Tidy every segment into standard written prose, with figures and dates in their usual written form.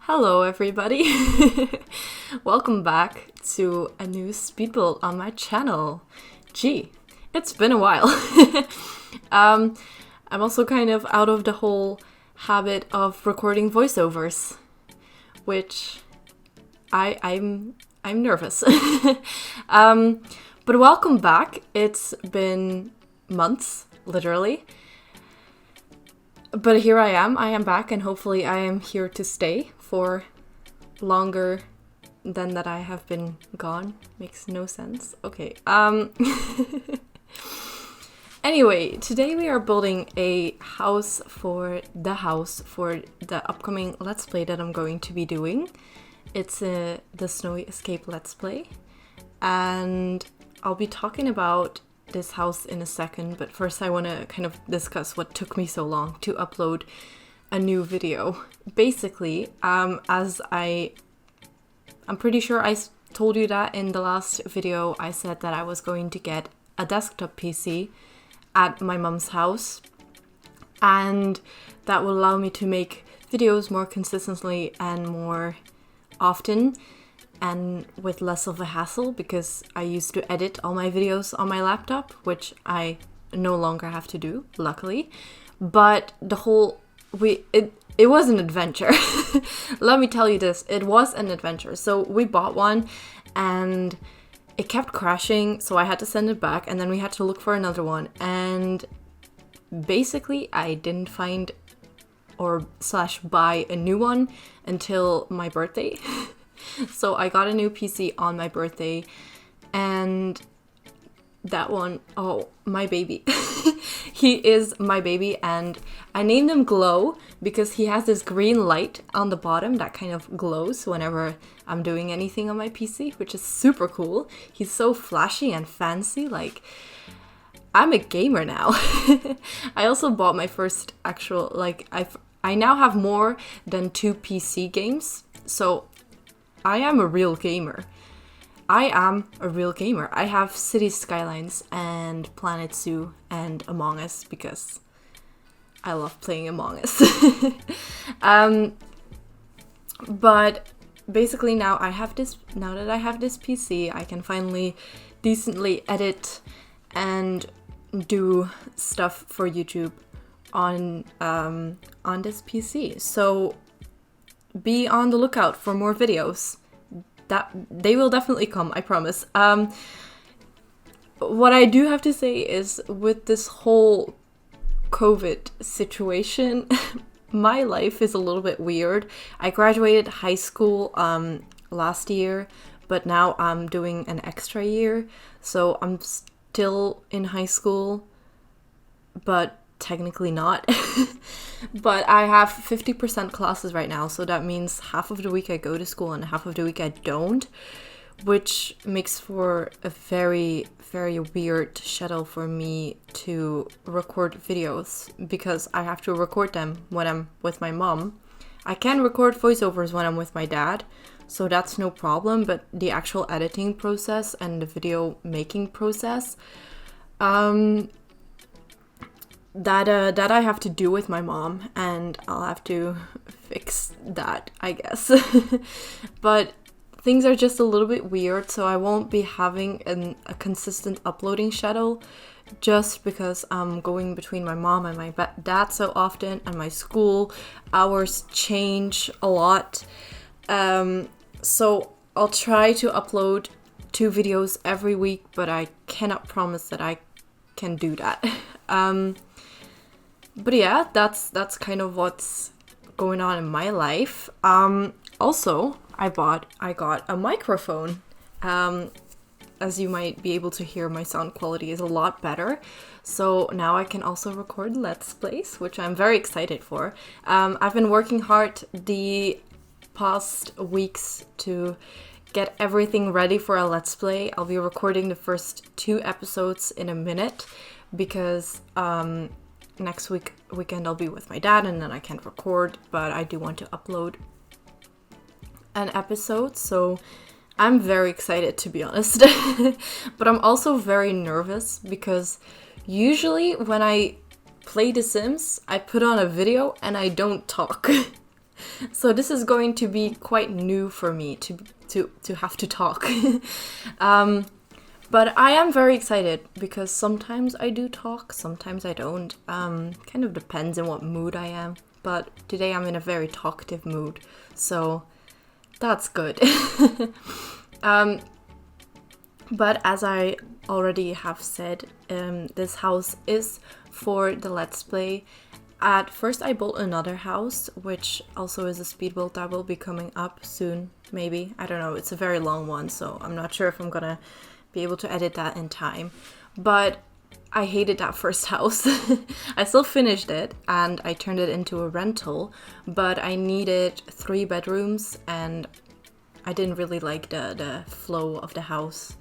Hello everybody! Welcome back to a new speed build on my channel. Gee, it's been a while. I'm also kind of out of the whole habit of recording voiceovers, which I'm nervous. But welcome back. It's been months, literally. But here I am back, and hopefully I am here to stay for longer than that I have been gone. Makes no sense. Okay. Anyway, today we are building a house for the upcoming Let's Play that I'm going to be doing. It's the Snowy Escape Let's Play. And I'll be talking about this house in a second, but first I want to kind of discuss what took me so long to upload a new video. Basically, I'm pretty sure I told you that in the last video I said that I was going to get a desktop PC at my mom's house, and that will allow me to make videos more consistently and more often and with less of a hassle, because I used to edit all my videos on my laptop, which I no longer have to do, luckily. But it was an adventure. Let me tell you this, it was an adventure. So we bought one and it kept crashing, so I had to send it back, and then we had to look for another one. And basically I didn't find or buy a new one until my birthday. So I got a new PC on my birthday, and that one, oh, my baby. He is my baby, and I named him Glow because he has this green light on the bottom that kind of glows whenever I'm doing anything on my PC, which is super cool. He's so flashy and fancy, like, I'm a gamer now. I also bought my first actual, I now have more than 2 PC games, so I am a real gamer. I have City Skylines and Planet Zoo and Among Us because I love playing Among Us. But basically now that I have this PC, I can finally decently edit and do stuff for YouTube on this PC. So be on the lookout for more videos. That they will definitely come, I promise. What I do have to say is, with this whole COVID situation, my life is a little bit weird. I graduated high school last year, but now I'm doing an extra year, so I'm still in high school, but technically not. But I have 50% classes right now, so that means half of the week I go to school and half of the week I don't, which makes for a very, very weird schedule for me to record videos, because I have to record them when I'm with my mom. I can record voiceovers when I'm with my dad, so that's no problem, but the actual editing process and the video making process, that I have to do with my mom, and I'll have to fix that, I guess. But things are just a little bit weird, so I won't be having a consistent uploading schedule, just because I'm going between my mom and my dad so often, and my school hours change a lot. So I'll try to upload 2 videos every week, but I cannot promise that I can do that. But yeah, that's kind of what's going on in my life. Also, I got a microphone. As you might be able to hear, my sound quality is a lot better. So now I can also record Let's Plays, which I'm very excited for. I've been working hard the past weeks to get everything ready for a Let's Play. I'll be recording the first 2 episodes in a minute, because next weekend I'll be with my dad, and then I can't record, but I do want to upload an episode, so I'm very excited, to be honest. But I'm also very nervous, because usually when I play The Sims, I put on a video and I don't talk. So this is going to be quite new for me to have to talk. But I am very excited because sometimes I do talk, sometimes I don't. Kind of depends on what mood I am. But today I'm in a very talkative mood, so that's good. But as I already have said, this house is for the Let's Play. At first I built another house, which also is a speed build that will be coming up soon, maybe. I don't know, it's a very long one, so I'm not sure if I'm gonna be able to edit that in time. But I hated that first house. I still finished it and I turned it into a rental, but I needed 3 bedrooms and I didn't really like the flow of the house.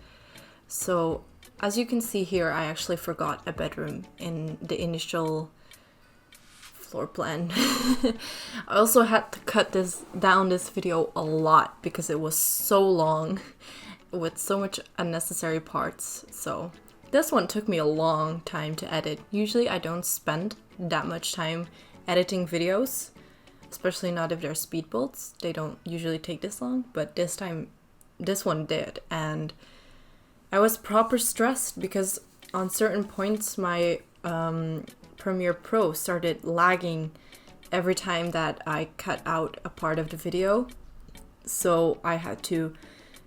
So as you can see here, I actually forgot a bedroom in the initial floor plan. I also had to cut this video a lot because it was so long with so much unnecessary parts. So this one took me a long time to edit. Usually I don't spend that much time editing videos, especially not if they're speed builds. They don't usually take this long, but this time this one did, and I was proper stressed because on certain points my Premiere Pro started lagging every time that I cut out a part of the video. So I had to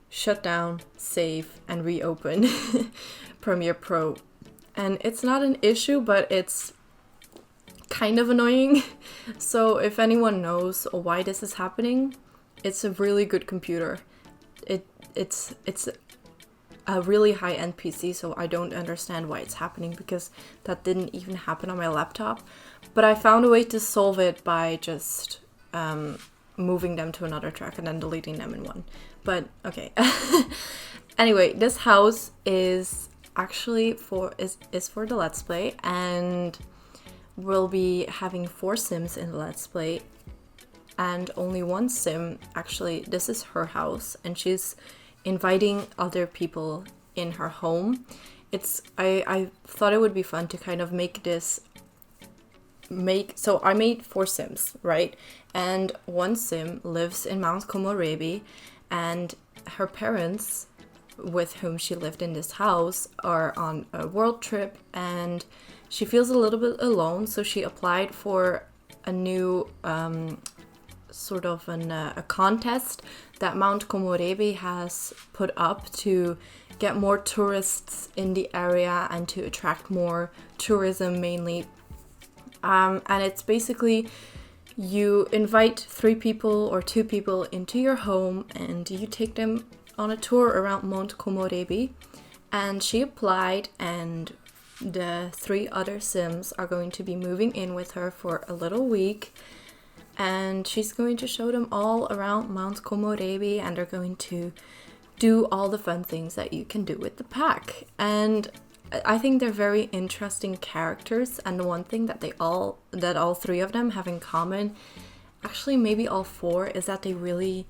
shut down, save, and reopen Premiere Pro. And it's not an issue, but it's kind of annoying. So if anyone knows why this is happening, it's a really good computer. It's a really high-end PC, so I don't understand why it's happening because that didn't even happen on my laptop. But I found a way to solve it by just moving them to another track and then deleting them in one. But okay. Anyway, this house is actually for the Let's Play, and we'll be having 4 Sims in the Let's Play. And only one Sim, actually, this is her house, and she's inviting other people in her home. I thought it would be fun to kind of so I made 4 Sims, right? And one Sim lives in Mount Komorebi, and her parents, with whom she lived in this house, are on a world trip, and she feels a little bit alone, so she applied for a new sort of a contest that Mount Komorebi has put up to get more tourists in the area and to attract more tourism mainly. And it's basically you invite 3 people or 2 people into your home and you take them on a tour around Mount Komorebi. And she applied, and the 3 other Sims are going to be moving in with her for a little week. And she's going to show them all around Mount Komorebi, and they're going to do all the fun things that you can do with the pack. And I think they're very interesting characters, and the one thing that all 3 of them have in common, actually maybe all 4, is that they're really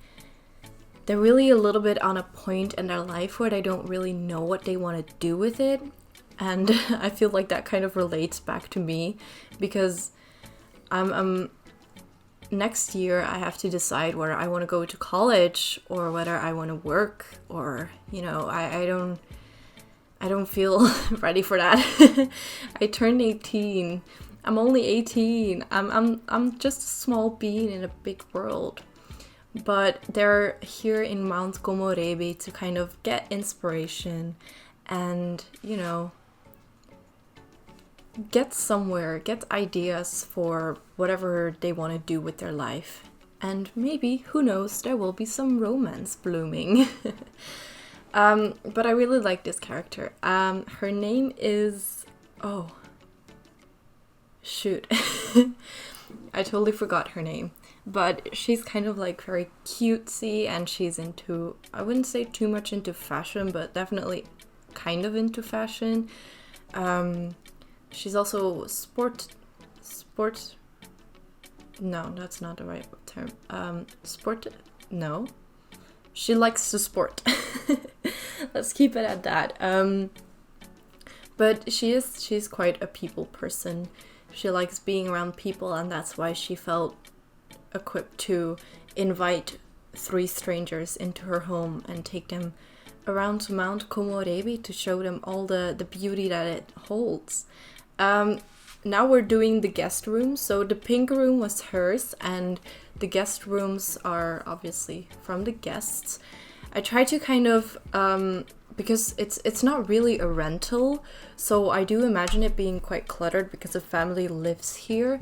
a little bit on a point in their life where they don't really know what they want to do with it. And I feel like that kind of relates back to me because next year I have to decide whether I want to go to college or whether I want to work, or I don't feel ready for that. I turned 18. I'm only 18. I'm just a small bean in a big world. But they're here in Mount Komorebi to kind of get inspiration and, get somewhere, get ideas for whatever they want to do with their life. And maybe, who knows, there will be some romance blooming. But I really like this character. Her name is... oh. Shoot. I totally forgot her name. But she's kind of like very cutesy, and she's into... I wouldn't say too much into fashion, but definitely kind of into fashion. She's also sport... No, that's not the right term. Sport... No. She likes to sport. Let's keep it at that. But she's quite a people person. She likes being around people, and that's why she felt equipped to invite 3 strangers into her home and take them around to Mount Komorebi to show them all the beauty that it holds. Now we're doing the guest room. So the pink room was hers, and the guest rooms are obviously from the guests. I try to kind of, because it's not really a rental, so I do imagine it being quite cluttered because the family lives here.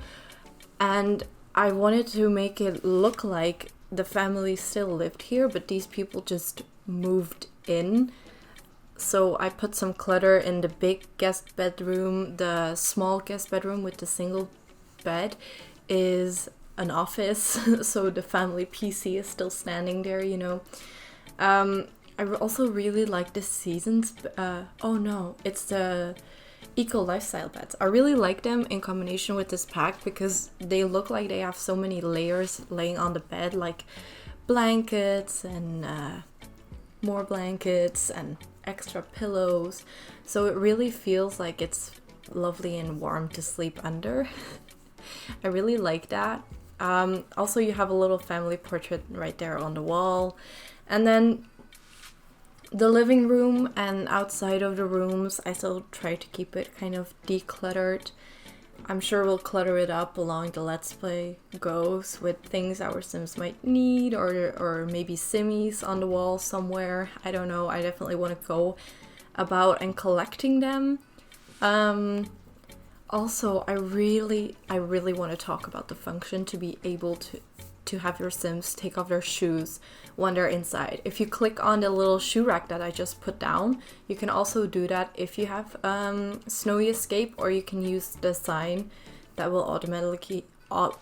And I wanted to make it look like the family still lived here, but these people just moved in. So I put some clutter in the big guest bedroom. The small guest bedroom with the single bed is an office, so the family PC is still standing there, you know. I also really like the seasons. Oh no, it's the eco lifestyle beds. I really like them in combination with this pack because they look like they have so many layers laying on the bed, like blankets and more blankets and extra pillows. So it really feels like it's lovely and warm to sleep under. I really like that. Also, you have a little family portrait right there on the wall. And then the living room and outside of the rooms, I still try to keep it kind of decluttered. I'm sure we'll clutter it up along the Let's Play goes with things our Sims might need, or maybe simmies on the wall somewhere. I don't know. I definitely want to go about and collecting them. Also, I really want to talk about the function to be able to have your Sims take off their shoes when they're inside. If you click on the little shoe rack that I just put down, you can also do that if you have Snowy Escape, or you can use the sign that will automatically that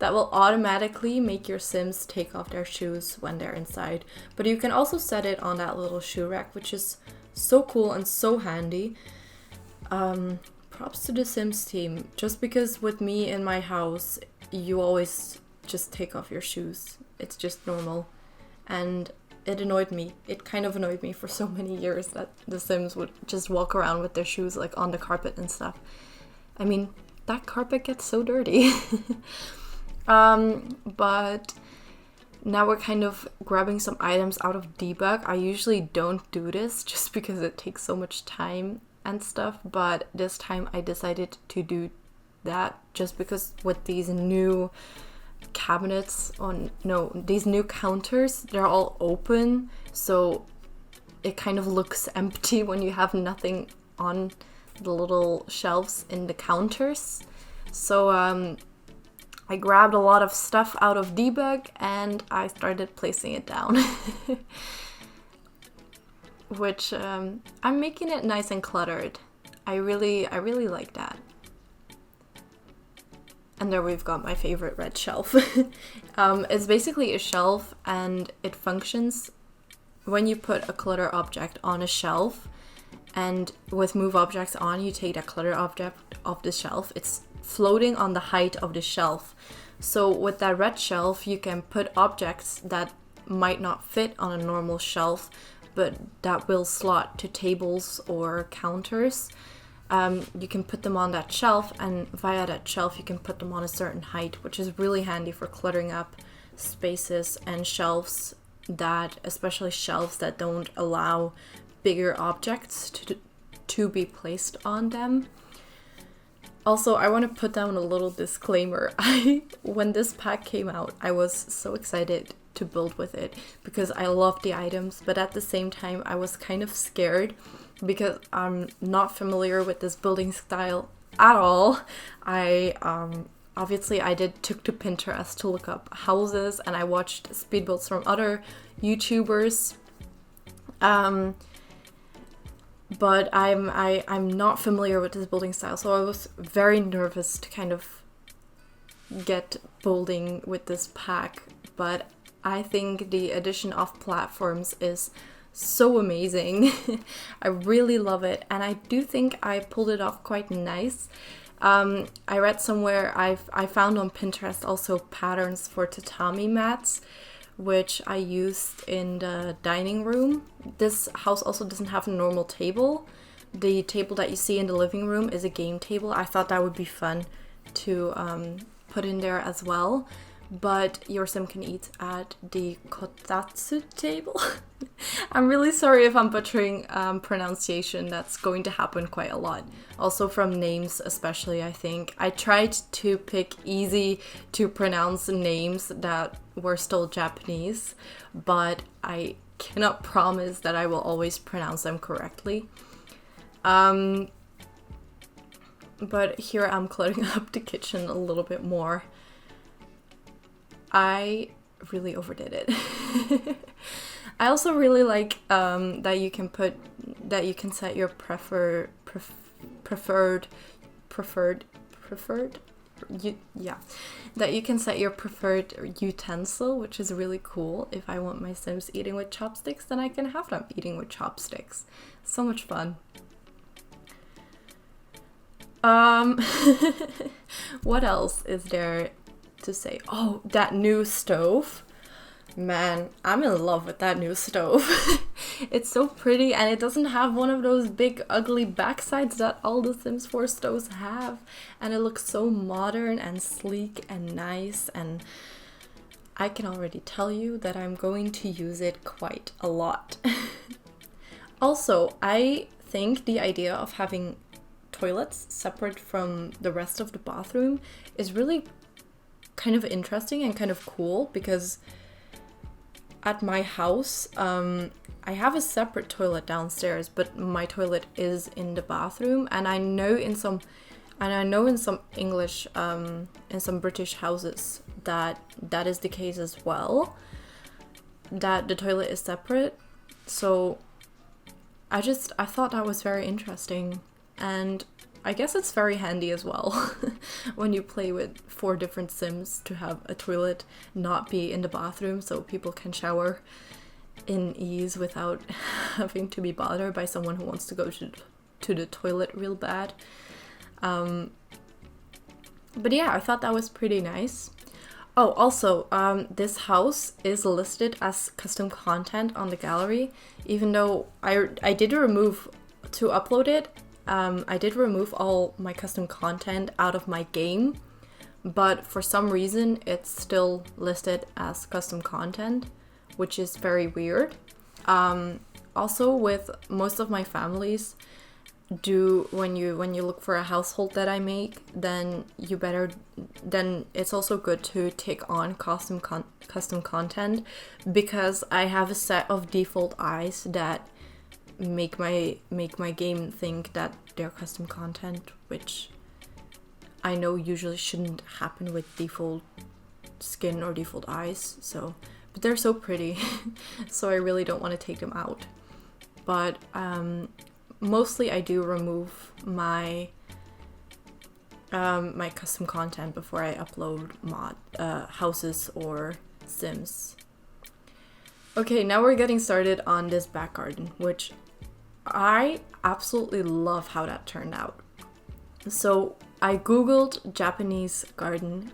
will automatically make your Sims take off their shoes when they're inside. But you can also set it on that little shoe rack, which is so cool and so handy. Props to the Sims team, just because with me in my house, you always just take off your shoes. It's just normal. And it annoyed me. It kind of annoyed me for so many years that the Sims would just walk around with their shoes like on the carpet and stuff. I mean, that carpet gets so dirty. But now we're kind of grabbing some items out of debug. I usually don't do this just because it takes so much time and stuff, but this time I decided to do that just because with these new these new counters, they're all open, so it kind of looks empty when you have nothing on the little shelves in the counters. So I grabbed a lot of stuff out of debug and I started placing it down. Which I'm making it nice and cluttered. I really like that. And there we've got my favorite red shelf. It's basically a shelf, and it functions when you put a clutter object on a shelf, and with move objects on, you take that clutter object off the shelf. It's floating on the height of the shelf. So with that red shelf, you can put objects that might not fit on a normal shelf, but that will slot to tables or counters. You can put them on that shelf, and via that shelf you can put them on a certain height, which is really handy for cluttering up spaces and shelves especially shelves that don't allow bigger objects to be placed on them. Also, I want to put down a little disclaimer. When this pack came out, I was so excited to build with it because I love the items, but at the same time I was kind of scared because I'm not familiar with this building style at all. I obviously took to Pinterest to look up houses, and I watched speed builds from other YouTubers, but I'm not familiar with this building style, so I was very nervous to kind of get building with this pack. But I think the addition of platforms is so amazing. I really love it, and I do think I pulled it off quite nice. I read somewhere, I found on Pinterest also patterns for tatami mats, which I used in the dining room. This house also doesn't have a normal table. The table that you see in the living room is a game table. I thought that would be fun to put in there as well, but your sim can eat at the kotatsu table. I'm really sorry if I'm butchering pronunciation. That's going to happen quite a lot. Also from names especially, I think. I tried to pick easy to pronounce names that were still Japanese, but I cannot promise that I will always pronounce them correctly. But here I'm cluttering up the kitchen a little bit more. I really overdid it. I also really like that you can set your preferred utensil, which is really cool. If I want my Sims eating with chopsticks, then I can have them eating with chopsticks. So much fun. What else is there to say? Oh, that new stove. Man, I'm in love with that new stove. It's so pretty, and it doesn't have one of those big ugly backsides that all the Sims 4 stoves have. And it looks so modern and sleek and nice, and I can already tell you that I'm going to use it quite a lot. Also, I think the idea of having toilets separate from the rest of the bathroom is really kind of interesting and kind of cool, because at my house, I have a separate toilet downstairs, but my toilet is in the bathroom, and I know in some English, in some British houses that is the case as well, that the toilet is separate. So I thought that was very interesting, and I guess it's very handy as well when you play with 4 different Sims to have a toilet not be in the bathroom, so people can shower in ease without having to be bothered by someone who wants to go to the toilet real bad. But yeah, I thought that was pretty nice. Oh, also, this house is listed as custom content on the gallery, even though I did remove to upload it. I did remove all my custom content out of my game, but for some reason it's still listed as custom content, which is very weird. Also, with most of my families, when you look for a household that I make, then it's also good to take on custom content, because I have a set of default eyes that make my game think that they're custom content, which I know usually shouldn't happen with default skin or default eyes. So, but they're so pretty, so I really don't want to take them out. But mostly I do remove my my custom content before I upload houses or Sims. Okay, now we're getting started on this back garden, which I absolutely love how that turned out. So I googled Japanese garden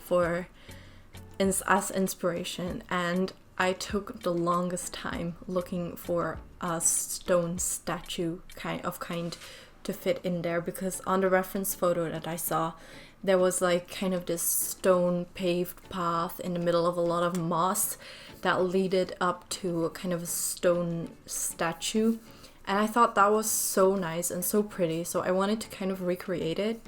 as inspiration, and I took the longest time looking for a stone statue kind to fit in there, because on the reference photo that I saw, there was like kind of this stone paved path in the middle of a lot of moss that leaded up to a kind of a stone statue. And I thought that was so nice and so pretty, so I wanted to kind of recreate it.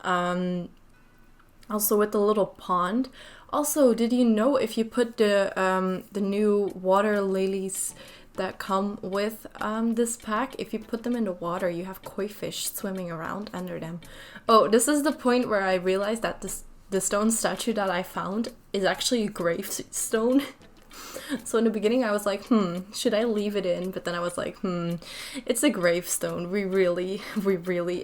Also with the little pond. Also, did you know if you put the new water lilies that come with this pack, if you put them in the water, you have koi fish swimming around under them. Oh, this is the point where I realized that the stone statue that I found is actually a gravestone. So in the beginning I was like, should I leave it in? But then I was like, it's a gravestone. We really,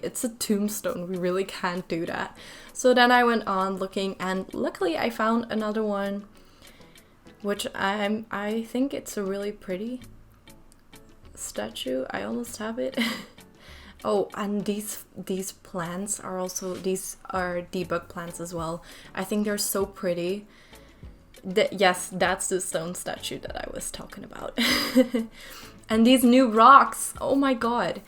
it's a tombstone. We really can't do that. So then I went on looking, and luckily I found another one, which I think it's a really pretty statue. I almost have it. Oh, and these plants are also, these are debug plants as well. I think they're so pretty. Yes, that's the stone statue that I was talking about. And these new rocks, oh my god.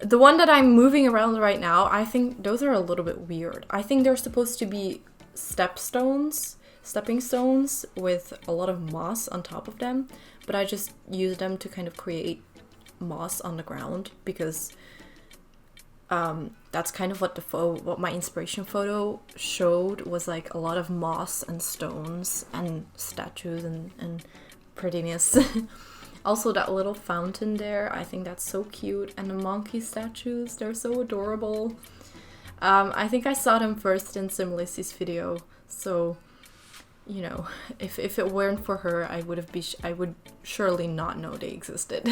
The one that I'm moving around right now, I think those are a little bit weird. I think they're supposed to be stepping stones with a lot of moss on top of them, but I just used them to kind of create moss on the ground because that's kind of what my inspiration photo showed, was like a lot of moss and stones and statues and prettiness. Also that little fountain there, I think that's so cute, and the monkey statues, they're so adorable. I think I saw them first in SimplyYTofficial's video, so you know, if it weren't for her, I would surely not know they existed.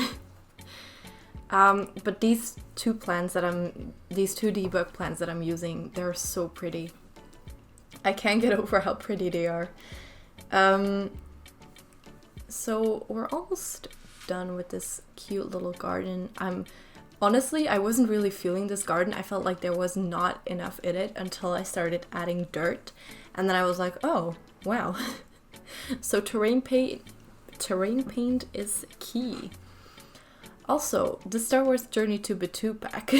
But these two debug plants that I'm using, they're so pretty. I can't get over how pretty they are. So we're almost done with this cute little garden. Honestly, I wasn't really feeling this garden. I felt like there was not enough in it until I started adding dirt, and then I was like, oh wow. So terrain paint is key. Also, the Star Wars Journey to Batuu pack.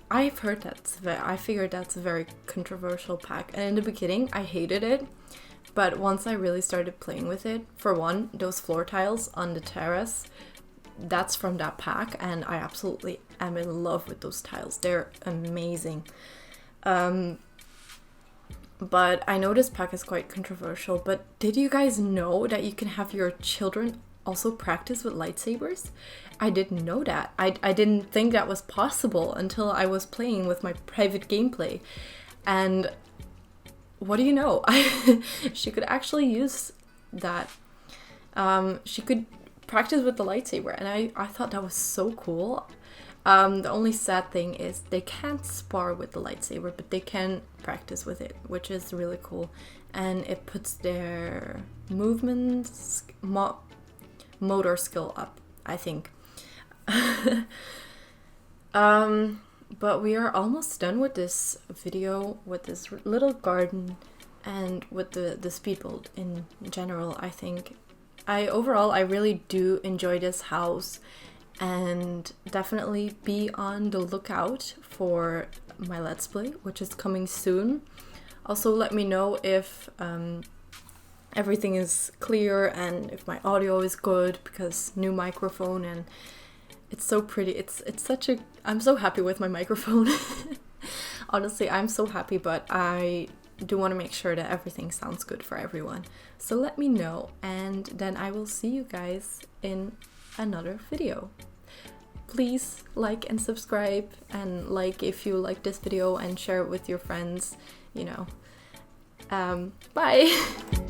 I've heard I figured that's a very controversial pack, and in the beginning I hated it, but once I really started playing with it, for one, those floor tiles on the terrace, that's from that pack, and I absolutely am in love with those tiles. They're amazing. But I know this pack is quite controversial, but did you guys know that you can have your children also practice with lightsabers? I didn't know that. I didn't think that was possible until I was playing with my private gameplay. And what do you know? She could actually use that. She could practice with the lightsaber, and I thought that was so cool. The only sad thing is they can't spar with the lightsaber, but they can practice with it, which is really cool. And it puts their movements, motor skill up, I think. But we are almost done with this video, with this little garden, and with the speed build in general. I think overall I really do enjoy this house, and definitely be on the lookout for my Let's Play, which is coming soon. Also let me know if everything is clear and if my audio is good, because new microphone, and it's so pretty. It's such a, I'm so happy with my microphone. Honestly, I'm so happy, but I do want to make sure that everything sounds good for everyone. So let me know, and then I will see you guys in another video. Please like and subscribe, and like if you like this video, and share it with your friends, you know. Bye!